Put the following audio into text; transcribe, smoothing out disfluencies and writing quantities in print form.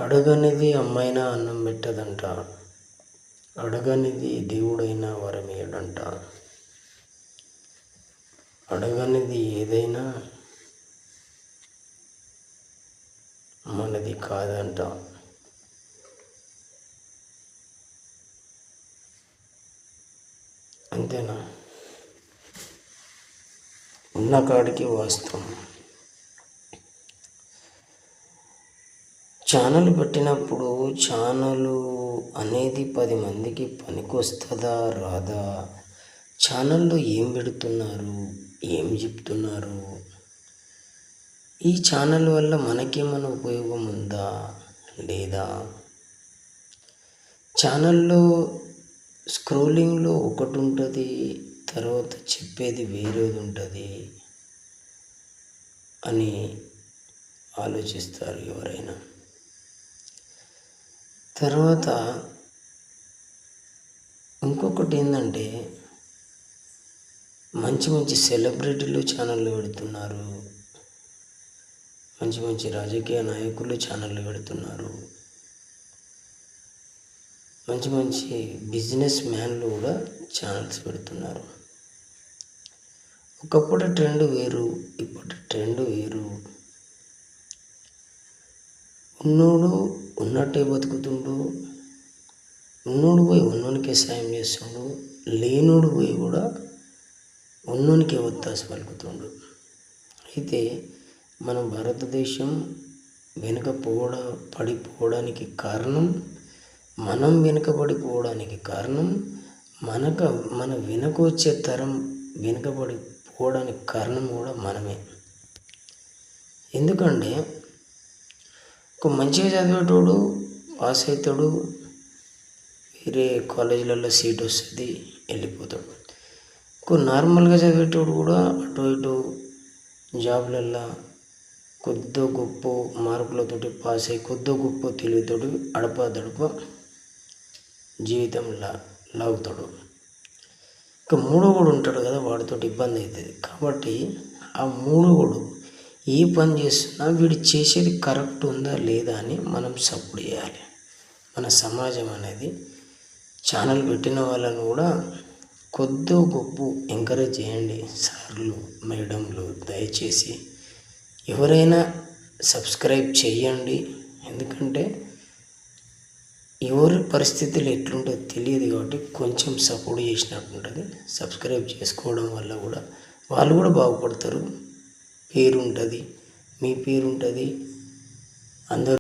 అడగనిది అమ్మైనా అన్నం పెట్టదంట, అడగనిది దేవుడైనా వరమియ్యడంట, అడగనిది ఏదైనా మనది కాదంట. అంతేనా? ఉన్న కాడికి వాస్తవం. ఛానల్ పెట్టినప్పుడు ఛానలు అనేది 10 మందికి పనికొస్తుందా రాదా, ఛానల్లో ఏం పెడుతున్నారు, ఏం చెప్తున్నారు, ఈ ఛానల్ వల్ల మనకేమైనా ఉపయోగం ఉందా లేదా, ఛానల్లో స్క్రోలింగ్లో ఒకటి ఉంటుంది, తర్వాత చెప్పేది వేరేది ఉంటుంది అని ఆలోచిస్తారు ఎవరైనా. తర్వాత ఇంకొకటి ఏంటంటే, మంచి మంచి సెలబ్రిటీలు ఛానళ్ళు పెడుతున్నారు, మంచి మంచి రాజకీయ నాయకులు ఛానళ్ళు పెడుతున్నారు, మంచి మంచి బిజినెస్ మ్యాన్లు కూడా ఛానల్స్ పెడుతున్నారు. ఒకప్పుడు ట్రెండ్ వేరు, ఇప్పటి ట్రెండ్ వేరు. ఉన్నోడు ఉన్నట్టే బతుకుతుండు, ఉన్నోడు పోయి ఉన్నోనికే సాయం చేస్తుండు, లేనోడు పోయి కూడా ఉన్నోనికే ఒత్తాసు పలుకుతుండు. అయితే మన భారతదేశం పడిపోవడానికి కారణం, మనం వెనుకబడిపోవడానికి కారణం, మన వెనక వచ్చే తరం వెనుకబడిపోవడానికి కారణం కూడా మనమే. ఎందుకంటే ఒక మంచిగా చదివేటోడు పాస్ అవుతాడు, వేరే కాలేజీలలో సీట్ వస్తుంది, వెళ్ళిపోతాడు. నార్మల్గా చదివేటోడు కూడా అటు ఇటు జాబ్లల్లో కొద్దో గొప్ప మార్కులతోటి పాస్ అయ్యి కొద్దో గొప్ప తెలివితోటి అడప జీవితంలో లాగుతాడు. మూడోడు ఉంటాడు కదా, వాడితోటి ఇబ్బంది అవుతుంది. కాబట్టి ఆ మూడోడు ఏ పని చేస్తున్నా వీడు చేసేది కరెక్ట్ ఉందా లేదా అని మనం సపోర్ట్ చేయాలి. మన సమాజం అనేది ఛానల్ పెట్టిన వాళ్ళను కూడా కొద్దో గొప్ప ఎంకరేజ్ చేయండి. సార్లు, మేడంలు దయచేసి ఎవరైనా సబ్స్క్రైబ్ చేయండి. ఎందుకంటే ఎవరి పరిస్థితులు ఎట్లుంటుందో తెలియదు కాబట్టి కొంచెం సపోర్ట్ చేసినట్టు ఉంటుంది. సబ్స్క్రైబ్ చేసుకోవడం వల్ల కూడా వాళ్ళు కూడా బాగుపడతారు, పేరు ఉంటుంది, మీ పేరు ఉంటుంది, అందరూ